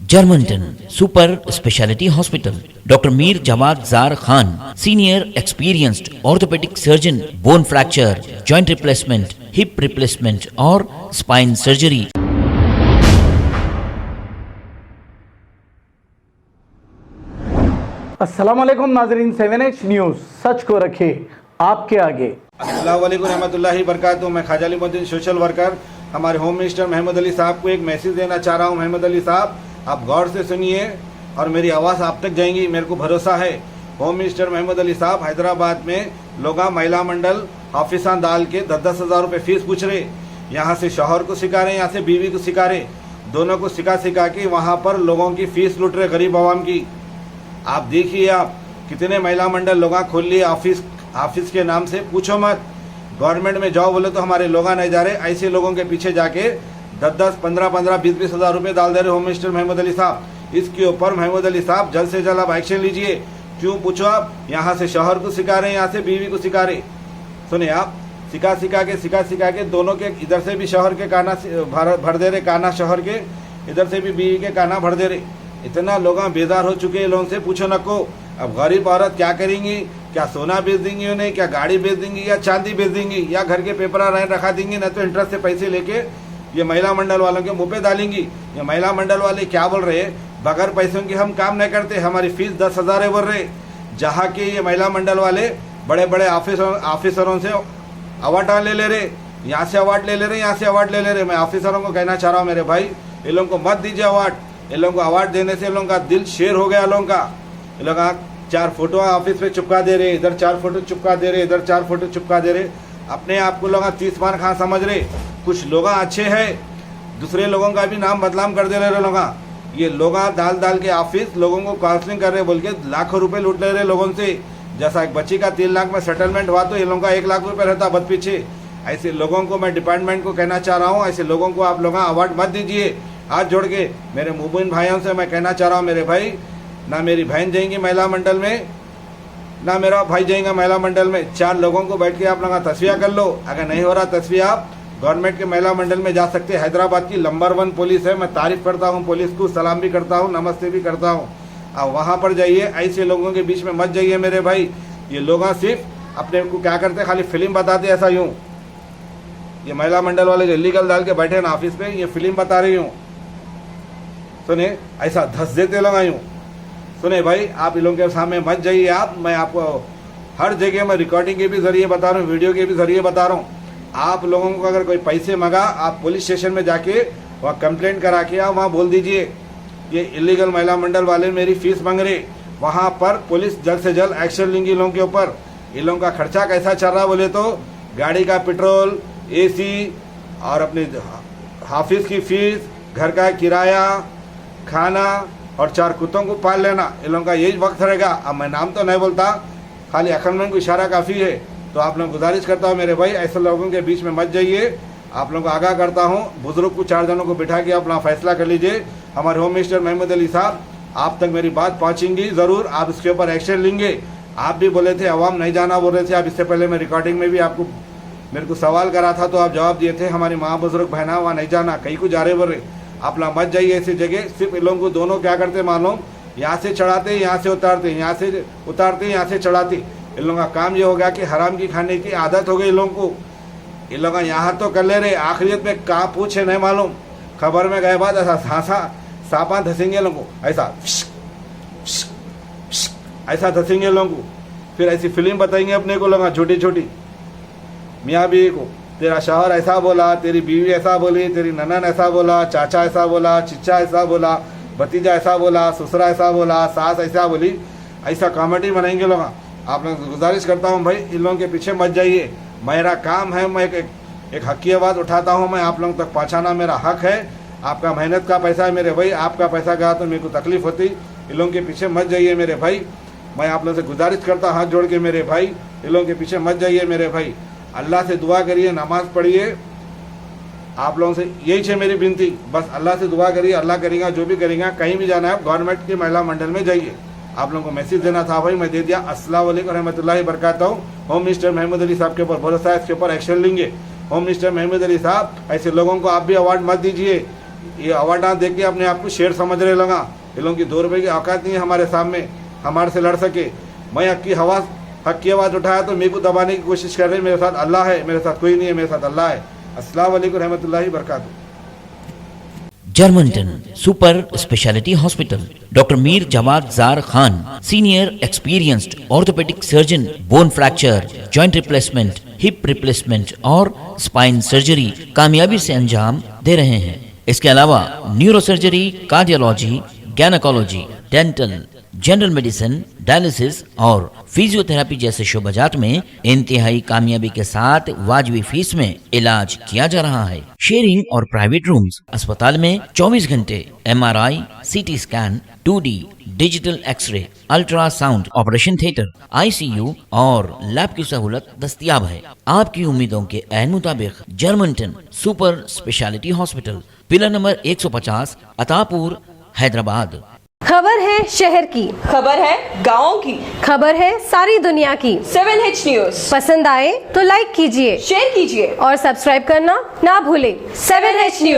Germanton super speciality hospital, doctor Mir Jawad Zar Khan, senior experienced orthopaedic surgeon, bone fracture, joint replacement, hip replacement और spine surgery. अस्सलाम वालेकुम नाजरीन, 7H news सच को रखे आपके आगे। अस्सलाम वालेकुम रहमतुल्लाहि बरकातहू। मैं ख्वाजा अलीमुद्दीन सोशल वर्कर हमारे होम मिनिस्टर महमूद अली साहब को एक मैसेज देना चाह रहा हूँ। महमूद अली साहब, आप गौर से सुनिए और मेरी आवाज़ आप तक जाएंगी, मेरे को भरोसा है। होम मिनिस्टर महमूद अली साहब हैदराबाद में लोग महिला मंडल ऑफिसा डाल के 10-10 हज़ार रुपये फीस पूछ रहे। यहाँ से शौहर को सिखा रहे, यहाँ से बीवी को सिखा रहे, दोनों को सिखा के वहाँ पर लोगों की फ़ीस लूट रहे, गरीब आवाम की। आप देखिए, आप कितने महिला मंडल लोग खोल लिए ऑफिस के नाम से, पूछो मत। गवर्नमेंट में जाओ बोले तो हमारे लोग नहीं जा रहे, ऐसे लोगों के पीछे जाके 10-10, 15-15, 20-20 हज़ार रुपये डाल दे रहे होम मिनिस्टर महमूद अली साहब। इसके ऊपर महमूद अली साहब जल्द से जल्द आप एक्शन लीजिए। क्यों पूछो आप, यहाँ से शौहर को सिखा रहे हैं, यहाँ से बीवी को सिखा रहे। सुनिए आप, सिखा के दोनों के, इधर से भी शौहर के काना भर दे रहे, काना शौहर के, इधर से भी बीवी के काना भर दे रहे। इतना लोग बेजार हो चुके हैं लोगों से, पूछो न को। अब गरीब औरत क्या करेंगी? क्या सोना बेच देंगी उन्हें, क्या गाड़ी बेच देंगी, या चांदी बेच देंगी, या घर के पेपर रखा देंगी, न तो इंटरेस्ट से पैसे लेके ये महिला मंडल वालों के मुंह पे डालेंगी। ये महिला मंडल वाले क्या बोल रहे, बगैर पैसों के हम काम नहीं करते, हमारी फीस 10 हज़ार है बोल रहे। जहाँ के ये महिला मंडल वाले बड़े बड़े ऑफिसरों से अवार्ड ले रहे, यहाँ से अवार्ड ले रहे, यहाँ से अवार्ड ले रहे। मैं ऑफिसरों को कहना चाह रहा हूँ, मेरे भाई, ये लोगों को मत दीजिए अवार्ड। ये लोगों को अवार्ड देने से लोगों का दिल शेर हो गया। लोगों का ये लोग 4 फोटो ऑफिस पे चिपका दे रहे, इधर 4 फोटो चिपका दे रहे, इधर 4 फोटो चिपका दे रहे। अपने आप को लोग 30 बार खां समझ रहे। कुछ लोग अच्छे हैं, दूसरे लोगों का भी नाम बदनाम कर दे रहे लोग। ये लोग डाल के ऑफिस लोगों को काउंसलिंग कर रहे बोल के लाखों रुपए लूट ले रहे लोगों से। जैसा एक बच्ची का 3 लाख में सेटलमेंट हुआ तो ये लोगों का 1 लाख रुपए रहता बद पीछे। ऐसे लोगों को मैं डिपार्टमेंट को कहना चाह रहा हूँ, ऐसे लोगों को आप लोग अवार्ड मत दीजिए। हाथ जोड़ के मेरे मुबीन भाइयों से मैं कहना चाह रहा हूँ, मेरे भाई, ना मेरी बहन जाएंगी महिला मंडल में, ना मेरा भाई जाएगा महिला मंडल में। 4 लोगों को बैठ के आप लोग तस्वीर कर लो। अगर नहीं हो रहा तस्वीर, आप गवर्नमेंट के महिला मंडल में जा सकते हैं। हैदराबाद की नंबर 1 पुलिस है, मैं तारीफ करता हूँ पुलिस को, सलाम भी करता हूँ, नमस्ते भी करता हूँ। अब वहाँ पर जाइए, ऐसे लोगों के बीच में मत जाइए मेरे भाई। ये लोग सिर्फ अपने को क्या करते, खाली फिल्म बताते ऐसा यूँ। ये महिला मंडल वाले जो इलीगल डाल के बैठे ना ऑफिस पे, ये फिल्म बता रही हूँ। सुने, ऐसा धस देते लोग यूँ। सुने भाई, आप इन लोगों के सामने मत जाइए आप। मैं आपको हर जगह मैं रिकॉर्डिंग के भी जरिए बता रहा हूँ, वीडियो के भी जरिए बता रहा हूँ। आप लोगों को अगर कोई पैसे मांगा, आप पुलिस स्टेशन में जाके वहाँ कंप्लेंट करा के आप वहाँ बोल दीजिए ये इलीगल महिला मंडल वाले मेरी फीस मांग रहे। वहाँ पर पुलिस जल्द से जल्द एक्शन लेंगी लोगों के ऊपर। इन लोगों का खर्चा कैसा चल रहा बोले तो गाड़ी का पेट्रोल, AC और अपने ऑफिस की फीस, घर का किराया, खाना और 4 कुत्तों को पाल लेना, इन लोगों का यही वक्त रहेगा। अब मैं नाम तो नहीं बोलता, खाली अखंड को इशारा काफ़ी है। तो आप लोग गुजारिश करता हूँ मेरे भाई, ऐसे लोगों के बीच में मत जाइए। आप लोगों को आगाह करता हूँ, बुजुर्ग को 4 जनों को बिठा के अपना फैसला कर लीजिए। हमारे होम मिनिस्टर महमूद अली साहब आप तक मेरी बात पहुँचेंगी ज़रूर, आप इसके ऊपर एक्शन लेंगे। आप भी बोले थे अवाम नहीं जाना बोल रहे थे, आप इससे पहले मैं रिकॉर्डिंग में भी आपको मेरे को सवाल करा था तो आप जवाब दिए थे, हमारी माँ बुजुर्ग बहना वहाँ नहीं जाना, कहीं को जा रहे बोल रहे। आप लोग मत जाइए ऐसी जगह। सिर्फ इन लोगों को दोनों क्या करते मालूम, यहाँ से चढ़ाते, यहाँ से उतारते, यहाँ से उतारते, यहाँ से चढ़ाते। इन लोगों का काम ये हो गया कि हराम की खाने की आदत हो गई इन लोगों को। इन लोग यहाँ तो कर ले रहे, आखिरियत में कहाँ पूछे नहीं मालूम। खबर में गए बाद ऐसा सांपा धसेंगे लोगों को, ऐसा धसेंगे लोगों को। फिर ऐसी फिल्म बताएंगे अपने को लोग छोटी छोटी, मियाँ बीवी को, तेरा शौहर ऐसा बोला, तेरी बीवी ऐसा बोली, तेरी ननन ऐसा बोला, चाचा ऐसा बोला, चिच्चा ऐसा बोला, भतीजा ऐसा बोला, ससुरा ऐसा बोला, सास ऐसा बोली। ऐसा कॉमेडी बनाएंगे लोग। आप लोग गुजारिश करता हूँ भाई, इन लोगों के पीछे मत जाइए। मेरा काम है, मैं एक हक की आवाज़ उठाता हूँ, मैं आप लोगों तक पहुँचाना मेरा हक है। आपका मेहनत का पैसा है मेरे भाई, आपका पैसा गया तो मेरे को तकलीफ होती। इन लोगों के पीछे मत जाइए मेरे भाई। मैं आप लोगों से गुजारिश करता हाथ जोड़ के मेरे भाई, इन लोगों के पीछे मत जाइए मेरे भाई। अल्लाह से दुआ करिए, नमाज पढ़िए। आप लोगों से यही है मेरी विनती, बस अल्लाह से दुआ करिए, अल्लाह करेगा जो भी करेगा। कहीं भी जाना है गवर्नमेंट की महिला मंडल में जाइए। आप लोगों को मैसेज देना था भाई, मैं दे दिया। अस्सलाम वालेकुम रहमतुल्लाहि बरकातहू। होम मिनिस्टर महमूद अली साहब के ऊपर भरोसा है, इसके ऊपर एक्शन लेंगे। होम मिनिस्टर महमूद अली साहब, ऐसे लोगों को आप भी अवार्ड मत दीजिए। ये अवार्ड देख के अपने आप को शेर समझने लगा। ये लोगों की 2 रुपए की औकात नहीं है हमारे सामने, हमारे से लड़ सके। मैं हक की आवाज़ उठाया तो मेरे को दबाने की कोशिश कर रहे। मेरे साथ अल्लाह है, मेरे साथ कोई नहीं है, मेरे साथ अल्लाह है। अस्सलाम वालेकुम रहमतुल्लाहि बरकातहू। Germantown Super Speciality Hospital, Dr. Mir Jawad Zar Khan, Senior Experienced Orthopedic Surgeon, Bone Fracture, Joint Replacement, Hip Replacement और Spine Surgery कामयाबी से अंजाम दे रहे हैं। इसके अलावा neuro surgery, cardiology, gynaecology, dental, general medicine, dialysis और फिजियोथेरेपी जैसे शोबाजात में इंतहाई कामयाबी के साथ वाजबी फीस में इलाज किया जा रहा है। शेयरिंग और प्राइवेट रूम्स, अस्पताल में 24 घंटे MRI, CT scan, 2D digital x-ray, ultrasound, operation theatre, ICU और लैब की सहूलत दस्तयाब है। आपकी उम्मीदों के ऐन मुताबिक Germanten super speciality hospital, pillar number 150, Attapur, Hyderabad. खबर है शहर की, खबर है गाँव की, खबर है सारी दुनिया की। 7H न्यूज पसंद आए तो लाइक कीजिए, शेयर कीजिए और सब्सक्राइब करना ना भूलें। 7H news.